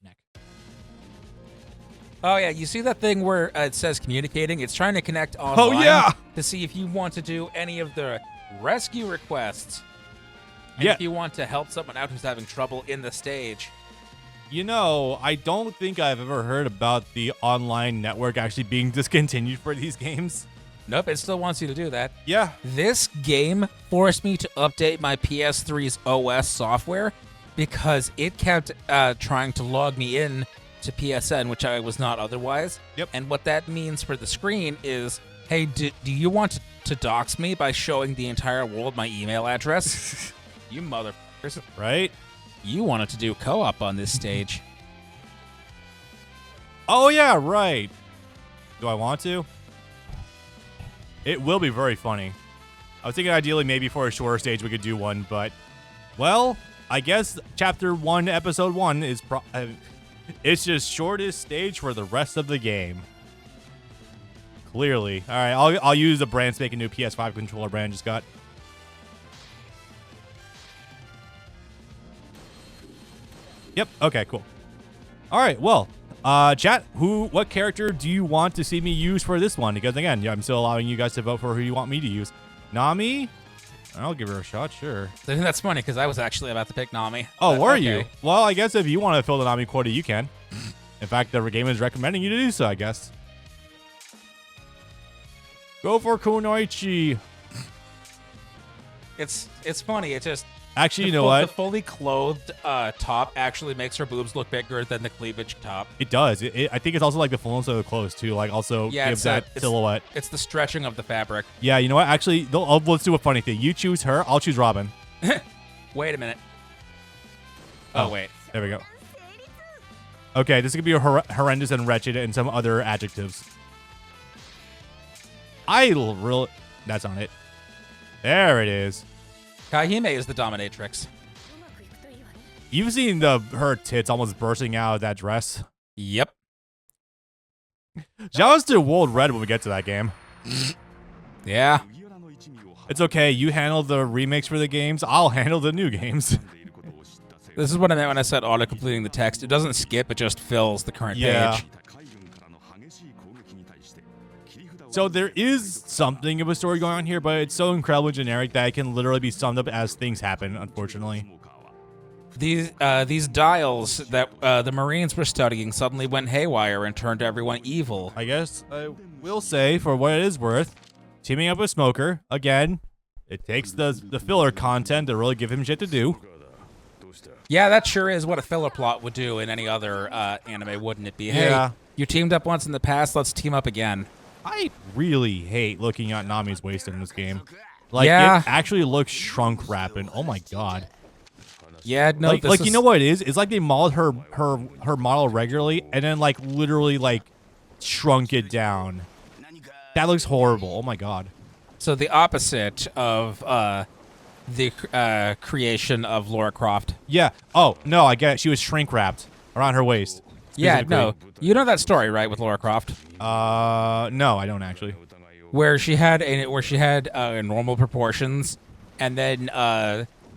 Neck. Oh, yeah, you see that thing where it says communicating? It's trying to connect online to see if you want to do any of the rescue requests. And if you want to help someone out who's having trouble in the stage. You know, I don't think I've ever heard about the online network actually being discontinued for these games. Nope, it still wants you to do that. Yeah. This game forced me to update my PS3's OS software because it kept trying to log me in to PSN, which I was not otherwise. Yep. And what that means for the screen is, hey, do you want to dox me by showing the entire world my email address? You motherfuckers. Right? You wanted to do co-op on this stage. Oh, yeah, right. Do I want to? It will be very funny. I was thinking ideally maybe for a shorter stage we could do one, but, well, I guess Chapter 1, Episode 1 is it's just shortest stage for the rest of the game. Clearly. All right, I'll use the brand spanking new PS5 controller brand just got. Yep. Okay, cool. All right, well, chat, what character do you want to see me use for this one? Because, again, I'm still allowing you guys to vote for who you want me to use. Nami? I'll give her a shot, sure. I think that's funny, because I was actually about to pick Nami. Oh, were you? Well, I guess if you want to fill the Nami quota, you can. In fact, the game is recommending you to do so, I guess. Go for Kunoichi. It's funny, it just... Actually, you know what? The fully clothed top actually makes her boobs look bigger than the cleavage top. It does. I think it's also like the fullness of the clothes too. Like also gives that silhouette. It's the stretching of the fabric. Yeah, you know what? Actually, let's do a funny thing. You choose her. I'll choose Robin. Wait a minute. Oh, wait. There we go. Okay, this is going to be horrendous and wretched and some other adjectives. That's on it. There it is. Kahime is the dominatrix. You've seen her tits almost bursting out of that dress. Yep. Shout to World Red when we get to that game. Yeah. It's okay. You handle the remakes for the games. I'll handle the new games. This is what I meant when I said auto-completing the text. It doesn't skip, it just fills the current page. So there is something of a story going on here, but it's so incredibly generic that it can literally be summed up as things happen, unfortunately. These dials that the Marines were studying suddenly went haywire and turned everyone evil. I guess I will say, for what it is worth, teaming up with Smoker, again, it takes the filler content to really give him shit to do. Yeah, that sure is what a filler plot would do in any other anime, wouldn't it be? Hey, you teamed up once in the past, let's team up again. I really hate looking at Nami's waist in this game. Like, it actually looks shrunk wrapping. Oh my god. Yeah, no, like you know what it is? It's like they modeled her model regularly and then like literally like shrunk it down. That looks horrible. Oh my god. So the opposite of the creation of Lara Croft. Yeah. Oh no, I get it. She was shrink wrapped around her waist. Yeah, no. You know that story, right, with Lara Croft? No, I don't actually. Where she had normal proportions, and then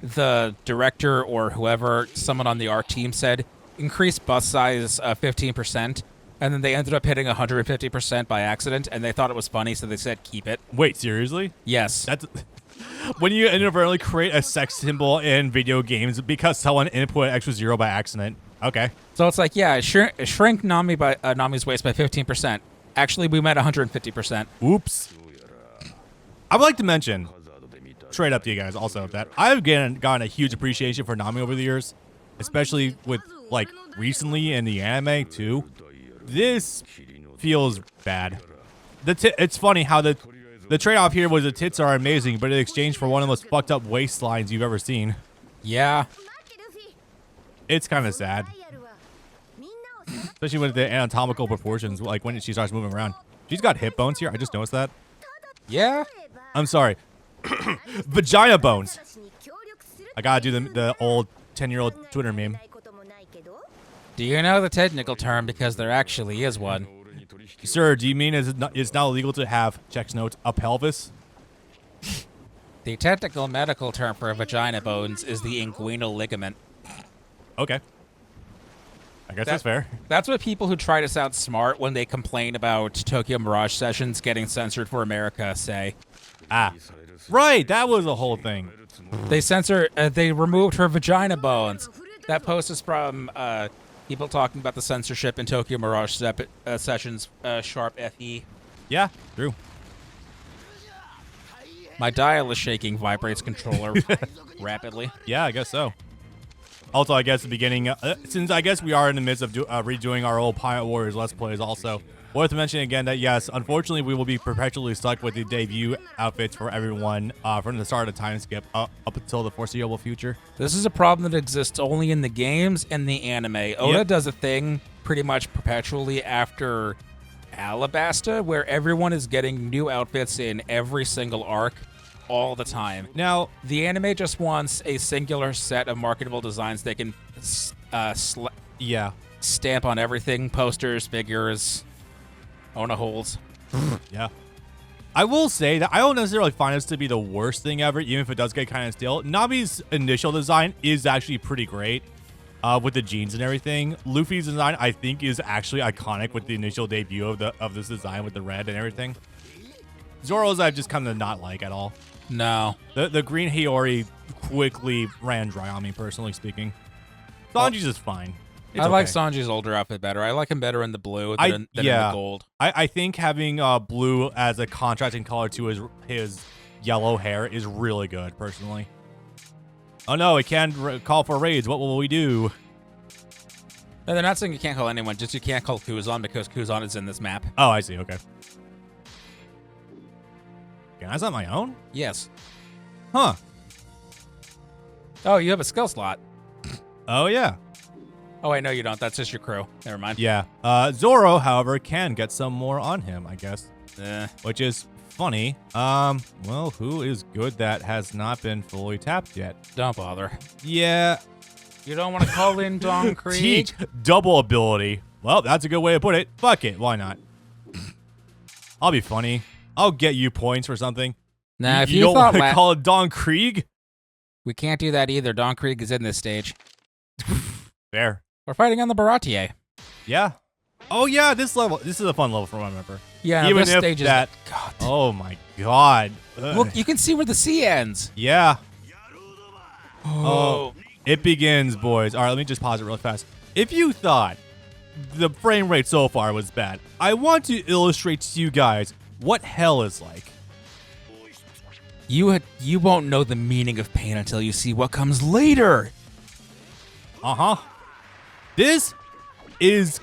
the director or whoever, someone on the art team said, increase bust size 15%, and then they ended up hitting 150% by accident, and they thought it was funny, so they said keep it. Wait, seriously? Yes. That's when you inadvertently create a sex symbol in video games because someone input extra 0 by accident. Okay. So it's like, yeah, shrink Nami's waist by 15%. Actually, we meant 150%. Oops. I would like to mention, straight up to you guys also, that I've gotten a huge appreciation for Nami over the years, especially with, like, recently in the anime, too. This feels bad. It's funny how the trade-off here was the tits are amazing, but in exchange for one of the most fucked up waistlines you've ever seen. Yeah. It's kind of sad. Especially with the anatomical proportions, like when she starts moving around. She's got hip bones here. I just noticed that. Yeah? I'm sorry. Vagina bones. I gotta do the old 10-year-old Twitter meme. Do you know the technical term? Because there actually is one. Sir, do you mean it's not illegal to have, checks notes, a pelvis? The technical medical term for vagina bones is the inguinal ligament. Okay. I guess that's fair. That's what people who try to sound smart when they complain about Tokyo Mirage Sessions getting censored for America say. Ah, right. That was the whole thing. They removed her vagina bones. That post is from people talking about the censorship in Tokyo Mirage Sessions Sharp FE. Yeah, true. My dial is shaking, vibrates controller rapidly. Yeah, I guess so. Also, I guess the beginning, since I guess we are in the midst of redoing our old Pirate Warriors Let's Plays also, worth mentioning again that yes, unfortunately we will be perpetually stuck with the debut outfits for everyone from the start of the time skip up until the foreseeable future. This is a problem that exists only in the games and the anime. Oda does a thing pretty much perpetually after Alabasta where everyone is getting new outfits in every single arc all the time. Now, the anime just wants a singular set of marketable designs they can stamp on everything, posters, figures, Ona holds. Yeah. I will say that I don't necessarily find this to be the worst thing ever, even if it does get kind of stale. Nami's initial design is actually pretty great with the jeans and everything. Luffy's design, I think, is actually iconic with the initial debut of this design with the red and everything. Zoro's I just kind of not like at all. No. The green Hiyori quickly ran dry on me, personally speaking. Sanji's is fine. I like Sanji's older outfit better. I like him better in the blue than in the gold. I think having blue as a contrasting color to his yellow hair is really good, personally. Oh no, it can't call for raids. What will we do? No, they're not saying you can't call anyone, just you can't call Kuzan because Kuzan is in this map. Oh, I see. Okay. Can I set my own? Yes. Huh. Oh, you have a skill slot. Oh, yeah. Oh, wait, no, you don't. That's just your crew. Never mind. Yeah. Zoro, however, can get some more on him, I guess. Which is funny. Well, who is good that has not been fully tapped yet? Don't bother. Yeah. You don't want to call in Don Krieg? Teach double ability. Well, that's a good way to put it. Fuck it. Why not? I'll be funny. I'll get you points for something. Nah, if you don't want to call it Don Krieg? We can't do that either. Don Krieg is in this stage. Fair. We're fighting on the Baratier. Yeah. Oh, yeah, this is a fun level from what I remember. Yeah, even this if stage that, is... God. Oh, my God. Look, you can see where the sea ends. Yeah. Oh, it begins, boys. All right, let me just pause it real fast. If you thought the frame rate so far was bad, I want to illustrate to you guys what hell is like. You won't know the meaning of pain until you see what comes later. Uh-huh. This is,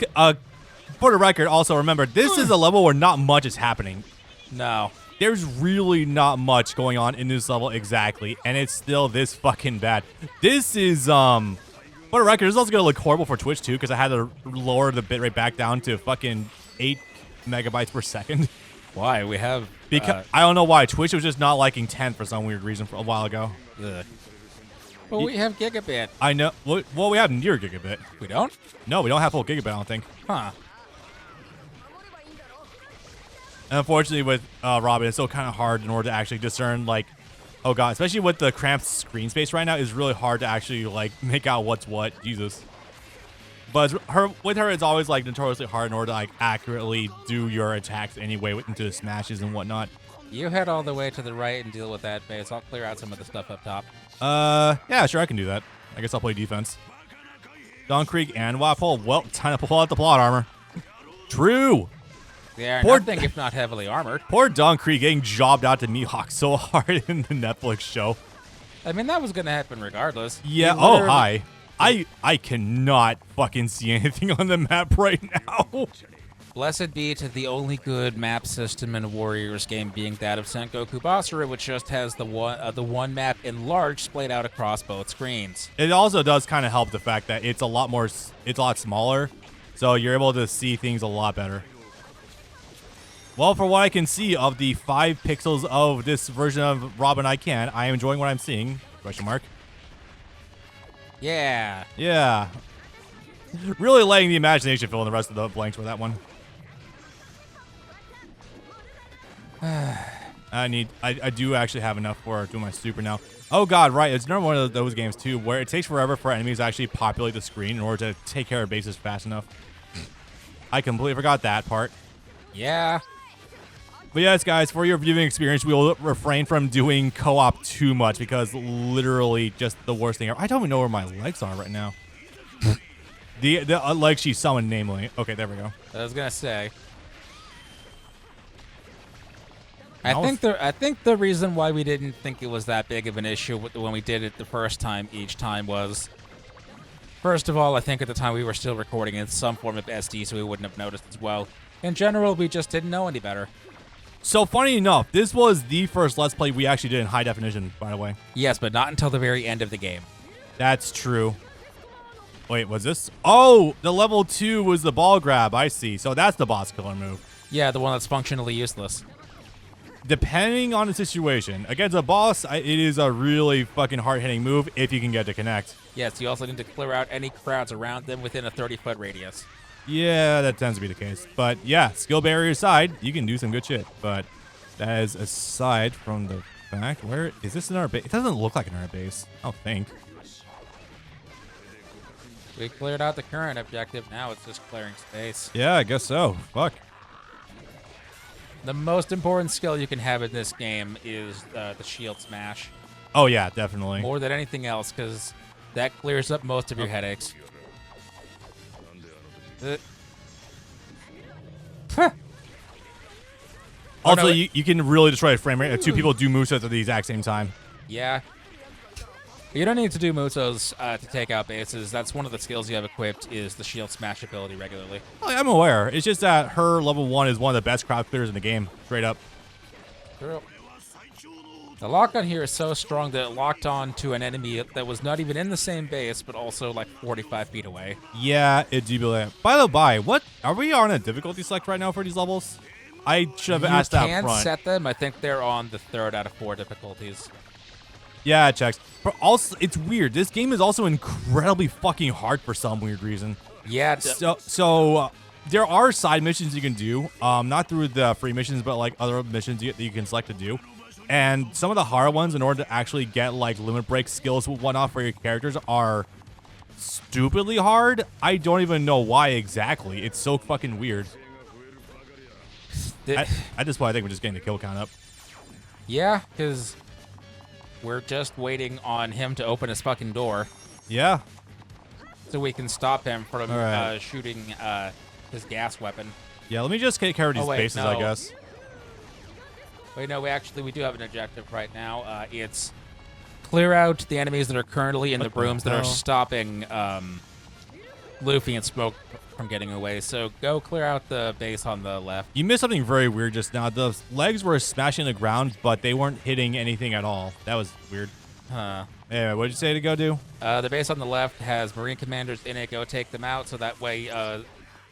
for the record, also remember, this is a level where not much is happening. No. There's really not much going on in this level exactly, and it's still this fucking bad. This is, for the record, this is also going to look horrible for Twitch, too, because I had to lower the bitrate back down to fucking 8 megabytes per second. Why? We have... Because I don't know why. Twitch was just not liking 10 for some weird reason for a while ago. Ugh. Well, we have gigabit. I know. Well, we have near gigabit. We don't? No, we don't have full gigabit, I don't think. Huh. And unfortunately, with Robin, it's still kind of hard in order to actually discern, like, oh god, especially with the cramped screen space right now, it's really hard to actually, like, make out what's what. Jesus. But with her, it's always, like, notoriously hard in order to, like, accurately do your attacks anyway into the smashes and whatnot. You head all the way to the right and deal with that base. I'll clear out some of the stuff up top. Yeah, sure, I can do that. I guess I'll play defense. Don Krieg and Wapole. Well, time to pull out the plot armor. True. They are nothing if not heavily armored. Poor Don Krieg getting jobbed out to Mihawk so hard in the Netflix show. I mean, that was going to happen regardless. Yeah, oh, hi. I cannot fucking see anything on the map right now. Blessed be to the only good map system in a Warriors game being that of Sengoku Basara, which just has the one map enlarged, splayed out across both screens. It also does kind of help the fact that it's a lot smaller, so you're able to see things a lot better. Well, for what I can see of the 5 pixels of this version of Robin I am enjoying what I'm seeing. Question mark. Yeah. Yeah. Really letting the imagination fill in the rest of the blanks for that one. I do actually have enough for doing my super now. Oh god, right. It's another one of those games too where it takes forever for enemies to actually populate the screen in order to take care of bases fast enough. I completely forgot that part. Yeah. But yes, guys, for your viewing experience, we will refrain from doing co-op too much because literally just the worst thing ever. I don't even know where my legs are right now. the legs she summoned, namely. Okay, there we go. I was gonna say. I think the reason why we didn't think it was that big of an issue when we did it the first time each time was, first of all, I think at the time we were still recording in some form of SD, so we wouldn't have noticed as well. In general, we just didn't know any better. So funny enough, this was the first Let's Play we actually did in high definition, by the way. Yes, but not until the very end of the game. That's true. Wait, was this? Oh, the level 2 was the ball grab. I see. So that's the boss killer move. Yeah, the one that's functionally useless. Depending on the situation, against a boss, it is a really fucking hard-hitting move if you can get to connect. Yes, you also need to clear out any crowds around them within a 30-foot radius. Yeah, that tends to be the case. But yeah, skill barrier aside, you can do some good shit. But that is aside from the fact, where is this in our base? It doesn't look like in our base, I don't think. We cleared out the current objective. Now it's just clearing space. Yeah, I guess so. Fuck. The most important skill you can have in this game is the shield smash. Oh yeah, definitely. More than anything else, because that clears up most of your headaches. Also, no, you can really destroy a frame rate if two people do movesets at the exact same time. Yeah. You don't need to do Musos to take out bases. That's one of the skills you have equipped is the shield smash ability regularly. Oh, I'm aware. It's just that her level 1 is one of the best crowd clears in the game. Straight up. True. The lock on here is so strong that it locked on to an enemy that was not even in the same base, but also like 45 feet away. Yeah, it do be like. By the by, what are we on a difficulty select right now for these levels? I should have asked that up You front. can set them. I think they're on the 3rd out of 4 difficulties. Yeah, it checks. But also, it's weird. This game is also incredibly fucking hard for some weird reason. Yeah. So there are side missions you can do, not through the free missions, but like other missions that you can select to do. And some of the hard ones, in order to actually get like limit break skills and whatnot for your characters, are stupidly hard. I don't even know why exactly. It's so fucking weird. At this point, I think we're just getting the kill count up. Yeah, because we're just waiting on him to open his fucking door. Yeah. So we can stop him from right. shooting his gas weapon. Yeah, let me just take care of these bases, no. I guess. Wait, no, we do have an objective right now. It's clear out the enemies that are currently in the rooms that are stopping Luffy and Smoke from getting away. So go clear out the base on the left. You missed something very weird just now. The legs were smashing the ground, but they weren't hitting anything at all. That was weird. Huh. Anyway, what did you say to go do? The base on the left has Marine commanders in it. Go take them out so that way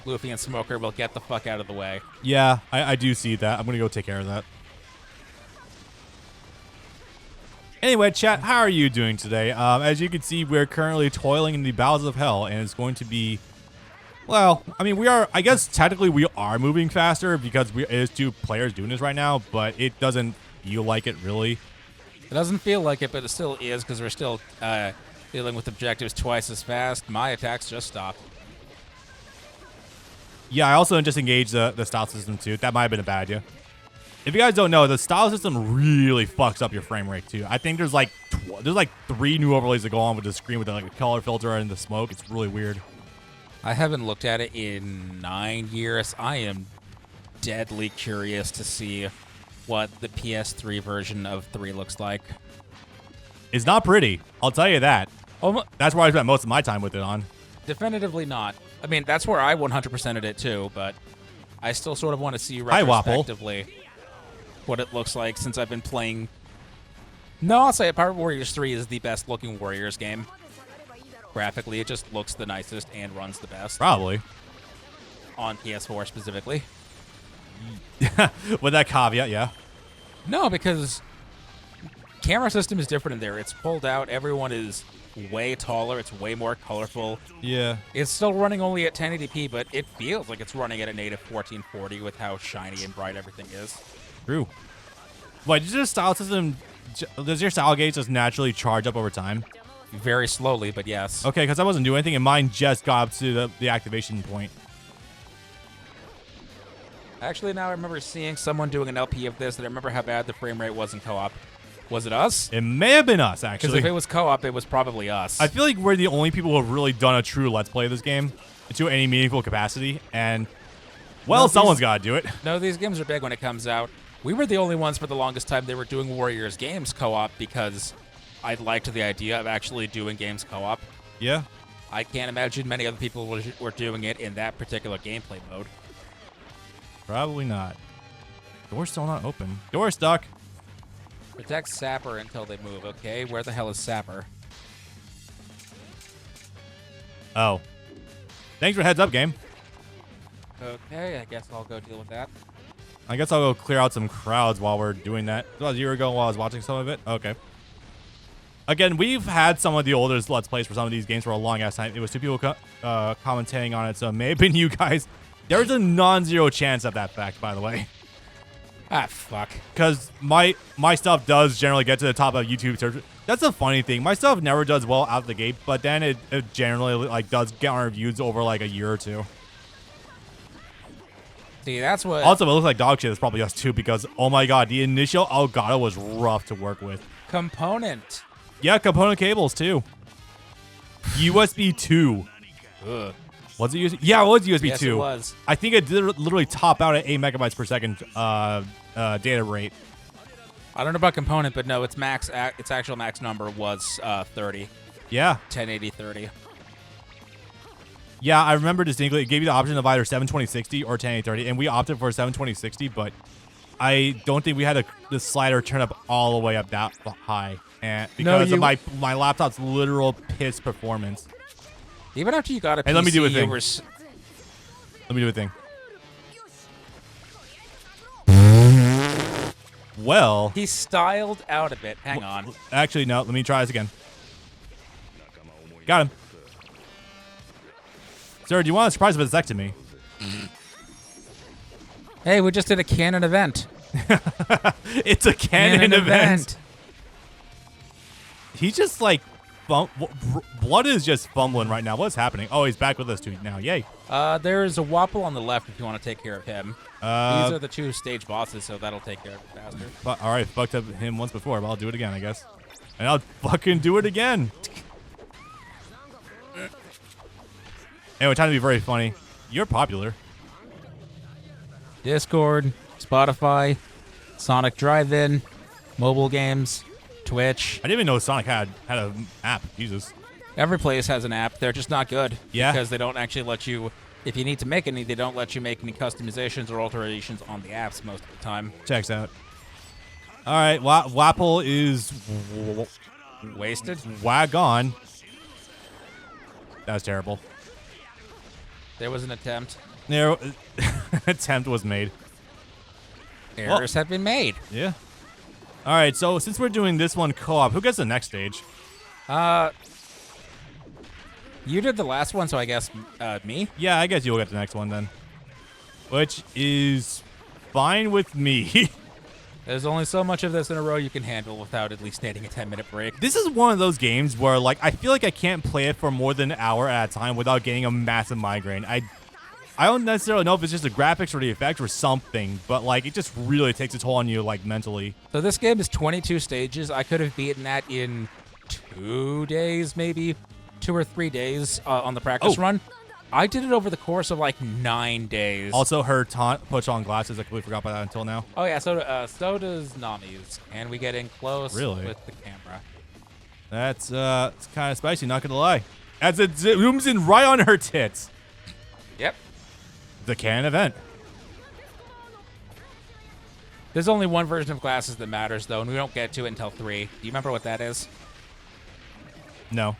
Luffy and Smoker will get the fuck out of the way. Yeah, I do see that. I'm going to go take care of that. Anyway, chat, how are you doing today? As you can see, we're currently toiling in the bowels of hell, and it's going to be... Well, I mean, we are... I guess technically we are moving faster because it is 2 players doing this right now, but it doesn't feel like it, really. It doesn't feel like it, but it still is because we're still dealing with objectives twice as fast. My attacks just stopped. Yeah, I also just engaged the style system, too. That might have been a bad idea. If you guys don't know, the style system really fucks up your frame rate, too. I think there's like 3 new overlays that go on with the screen with like a color filter and the smoke. It's really weird. I haven't looked at it in 9 years. I am deadly curious to see what the PS3 version of 3 looks like. It's not pretty. I'll tell you that. Oh, that's where I spent most of my time with it on. Definitively not. I mean, that's where I 100%ed it too, but I still sort of want to see retrospectively what it looks like since I've been playing. No, I'll say Pirate Warriors 3 is the best looking Warriors game. Graphically, it just looks the nicest and runs the best. Probably. On PS4 specifically. With that caveat, yeah. No, because camera system is different in there. It's pulled out. Everyone is way taller. It's way more colorful. Yeah. It's still running only at 1080p, but it feels like it's running at a native 1440 with how shiny and bright everything is. True. Wait, does your style system, does your style gauge just naturally charge up over time? Very slowly, but yes. Okay, because I wasn't doing anything, and mine just got up to the activation point. Actually, now I remember seeing someone doing an LP of this, and I remember how bad the frame rate was in co-op. Was it us? It may have been us, Because actually. if it was co-op, it was probably us. I feel like we're the only people who have really done a true Let's Play of this game to any meaningful capacity, and, well, No, someone's got to do it. No, these games are big when it comes out. We were the only ones for the longest time they were doing Warriors games co-op because I liked the idea of actually doing games co-op. Yeah. I can't imagine many other people were doing it in that particular gameplay mode. Probably not. Door's still not open. Door stuck. Protect Sapper until they move, okay? Where the hell is Sapper? Oh. Thanks for heads up, game. Okay, I guess I'll go deal with that. I guess I'll go clear out some crowds while we're doing that. That was a year ago while I was watching some of it. Okay. Again, we've had some of the older Let's Plays for some of these games for a long ass time. It was two people commentating on it, so it may have been you guys. There's a non-zero chance of that fact, by the way. Ah, fuck. Because my stuff does generally get to the top of YouTube search. That's a funny thing. My stuff never does well out the gate, but then it generally like does get on reviews over like a year or two. See, that's what... Also, it looks like dog shit. It's probably us too because, oh my god, the initial Elgato was rough to work with. Component. Yeah, component cables too. USB 2. Ugh. Was it USB? Yeah, it was USB Yes, 2. it was. I think it did literally top out at 8 megabytes per second data rate. I don't know about component, but no, its actual max number was 30. Yeah. 1080 30. Yeah, I remember distinctly. It gave you the option of either 720/60 or 1080/30, and we opted for 720/60, but I don't think we had the slider turn up all the way up that high, and because of my laptop's literal piss performance. Even after you got a PC, let me do a thing. you were... Let me do a thing. Well, He styled out a bit. Hang on. actually, no. Let me try this again. Got him. Sir, do you want a surprise vasectomy? Hey, we just did a canon event. It's a canon event. He's just like, Blood is just fumbling right now. What's happening? Oh, he's back with us too now. Yay. There's a Wapple on the left if you want to take care of him. These are the 2 stage bosses, so that'll take care of it faster. All right, fucked up him once before, but I'll do it again, I guess. And I'll fucking do it again. Anyway, time to be very funny. You're popular. Discord, Spotify, Sonic Drive-In, mobile games, Twitch. I didn't even know Sonic had an app. Jesus. Every place has an app. They're just not good. Yeah. Because they don't actually let you, if you need to make any, they don't let you make any customizations or alterations on the apps most of the time. Checks out. All right, Wapple is Wasted? wagon. That was terrible. There was an attempt. There, attempt was made. Errors have been made. Yeah. All right, so since we're doing this one co-op, who gets the next stage? You did the last one, so I guess me? Yeah, I guess you'll get the next one then. Which is fine with me. There's only so much of this in a row you can handle without at least needing a 10-minute break. This is one of those games where, like, I feel like I can't play it for more than an hour at a time without getting a massive migraine. I don't necessarily know if it's just the graphics or the effects or something, but, like, it just really takes a toll on you, like, mentally. So this game is 22 stages. I could have beaten that in 2 days, maybe 2 or 3 days on the practice run. I did it over the course of like 9 days. Also, her puts on glasses. I completely forgot about that until now. Oh yeah, so does Nami's, and we get in close with the camera. That's it's kind of spicy, not gonna lie. As it zooms in right on her tits. Yep. The canon event. There's only one version of glasses that matters though, and we don't get to it until 3. Do you remember what that is? No.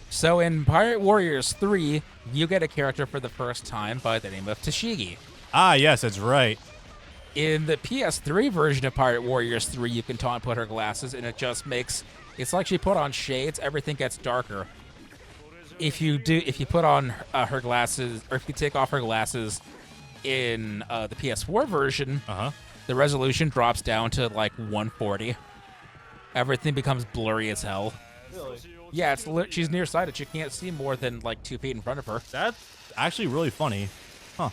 So in Pirate Warriors 3, you get a character for the first time by the name of Tashigi. Ah, yes, that's right. In the PS3 version of Pirate Warriors 3, you can taunt put her glasses, and it just makes... It's like she put on shades, everything gets darker. If you put on her glasses, or if you take off her glasses in the PS4 version, The resolution drops down to like 140. Everything becomes blurry as hell. Really? Yeah, she's nearsighted. She can't see more than like 2 feet in front of her. That's actually really funny. Huh.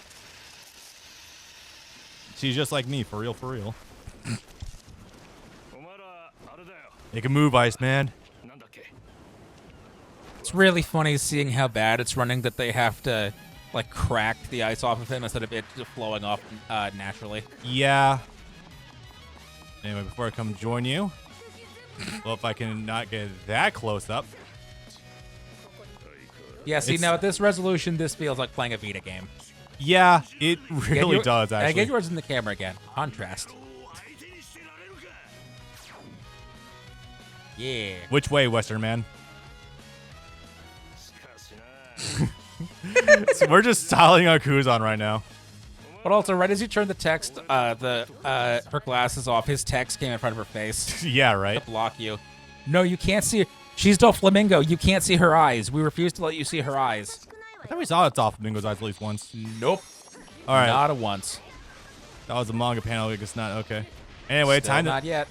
She's just like me, for real, for real. Make a move, Iceman. It's really funny seeing how bad it's running that they have to like crack the ice off of him instead of it just flowing off naturally. Yeah. Anyway, before I come join you, well, if I can not get that close up. Yeah, see, now at this resolution, this feels like playing a Vita game. Yeah, it really does, actually. Get yours in the camera again. Contrast. Yeah. Which way, Western man? So we're just styling our Kuzan right now. But also, right as you turn the text, her glasses off, his text came in front of her face. Yeah, right. To block you. No, you can't see. She's Doflamingo. You can't see her eyes. We refuse to let you see her eyes. I thought we saw Doflamingo's eyes at least once. Nope. All right. Not a once. That was a manga panel. I guess not. Okay. Anyway, Still time to. not yet.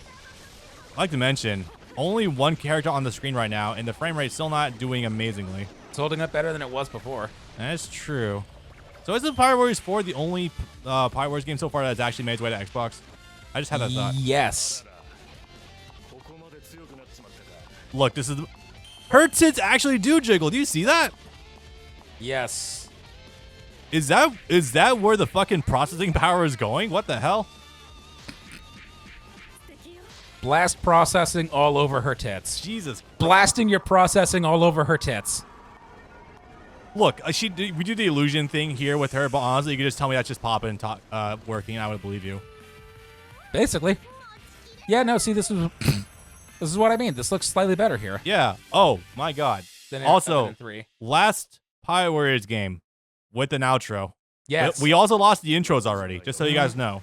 I'd like to mention only one character on the screen right now, and the frame rate's still not doing amazingly. It's holding up better than it was before. That's true. So is the Pirate Warriors 4 the only Pirate Warriors game so far that's actually made its way to Xbox? I just had that thought. Yes. Look, this is her tits actually do jiggle. Do you see that? Yes. Is that where the fucking processing power is going? What the hell? Blast processing all over her tits. Jesus. Blasting your processing all over her tits. Look, we do the illusion thing here with her, but honestly, you could just tell me that's just popping and working, and I would believe you. Basically. Yeah, no, see, this is what I mean. This looks slightly better here. Yeah. Oh, my God. Also, last Pirate Warriors game with an outro. Yes. We also lost the intros already, just so you guys know.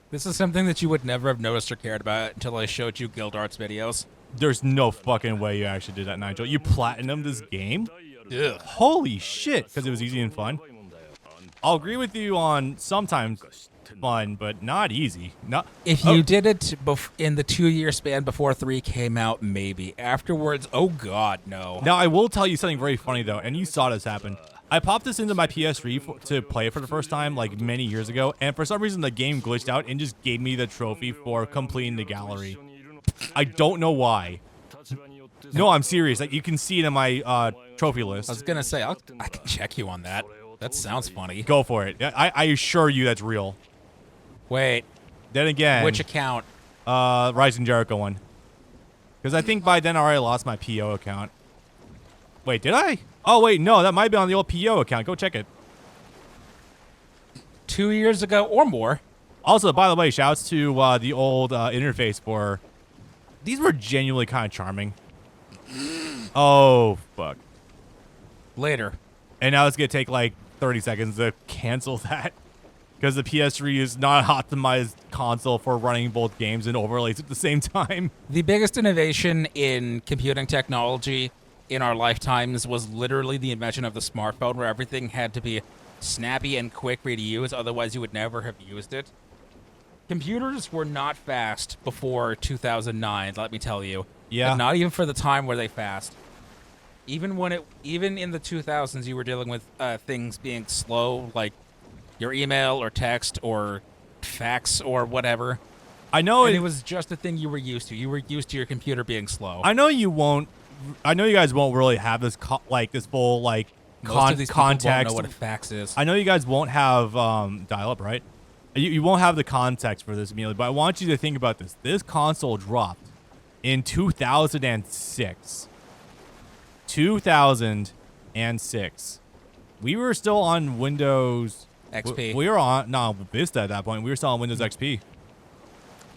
This is something that you would never have noticed or cared about until I showed you Guild Arts videos. There's no fucking way you actually did that, Nigel. You platinumed this game? Ugh. Holy shit, because it was easy and fun. I'll agree with you on sometimes fun, but not easy. If you did it in the 2-year span before 3 came out, maybe. Afterwards, oh god, no. Now, I will tell you something very funny, though, and you saw this happen. I popped this into my PS3 to play it for the first time, like, many years ago, and for some reason, the game glitched out and just gave me the trophy for completing the gallery. I don't know why. No, I'm serious. Like, you can see it in my trophy list. I was gonna say, I can check you on that. That sounds funny. Go for it. I assure you that's real. Wait. Then again. Which account? Rising Jericho one. Because I think by then I already lost my PO account. Wait, did I? Oh, wait, no. That might be on the old PO account. Go check it. 2 years ago or more. Also, by the way, shouts to the old interface for... These were genuinely kind of charming. Oh, fuck. Later. And now it's going to take like 30 seconds to cancel that. Because the PS3 is not an optimized console for running both games and overlays at the same time. The biggest innovation in computing technology in our lifetimes was literally the invention of the smartphone, where everything had to be snappy and quick for you to use, otherwise you would never have used it. Computers were not fast before 2009, let me tell you. Yeah. And not even for the time were they fast. Even in the 2000s, you were dealing with things being slow, like your email or text or fax or whatever. I know it was just a thing you were used to. You were used to your computer being slow. I know you guys won't really have this this full like Most of these context. people won't know what a fax is. I know you guys won't have dial-up, right? You won't have the context for this immediately, but I want you to think about this. This console dropped in 2006. 2006. We were still on Windows XP. We were on Vista at that point. We were still on Windows XP.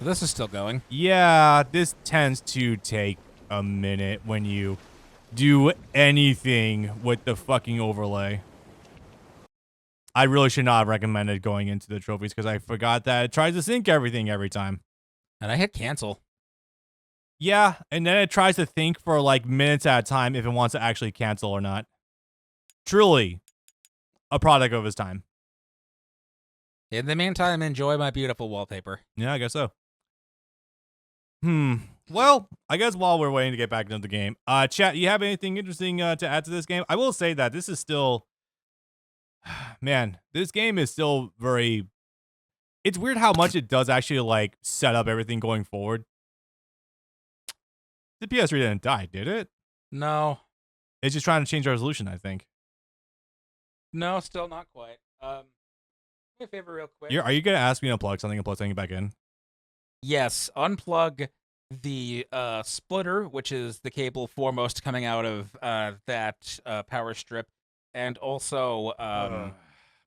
This is still going. Yeah, this tends to take a minute when you do anything with the fucking overlay. I really should not have recommended going into the trophies because I forgot that it tries to sync everything every time. And I hit cancel. Yeah, and then it tries to think for like minutes at a time if it wants to actually cancel or not. Truly a product of its time. In the meantime, enjoy my beautiful wallpaper. Yeah, I guess so. Well, I guess while we're waiting to get back into the game, chat, you have anything interesting to add to this game? I will say that this is still, man, this game is still very. It's weird how much it does actually like set up everything going forward. The PS3 didn't die, did it? No. It's just trying to change the resolution, I think. No, still not quite. Do me a favor real quick. Are you gonna ask me to plug something and plug something back in? Yes, unplug the splitter, which is the cable foremost coming out of that power strip, and also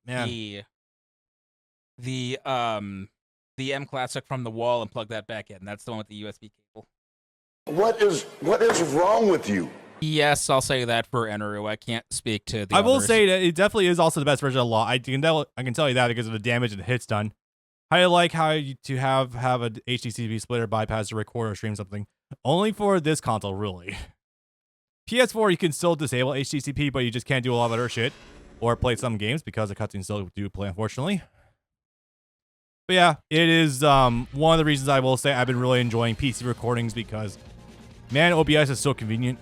Man. the M Classic from the wall, and plug that back in. That's the one with the USB cable. What is wrong with you? Yes, I'll say that for Enru. I can't speak to the I will others. say that it definitely is also the best version of Law. I can tell you that because of the damage and the hits done. I like how to have a HDCP splitter bypass to record or stream something. Only for this console, really. PS4, you can still disable HDCP, but you just can't do a lot of other shit. Or play some games because the cutscenes still do play, unfortunately. But yeah, it is one of the reasons I will say I've been really enjoying PC recordings because, man, OBS is so convenient.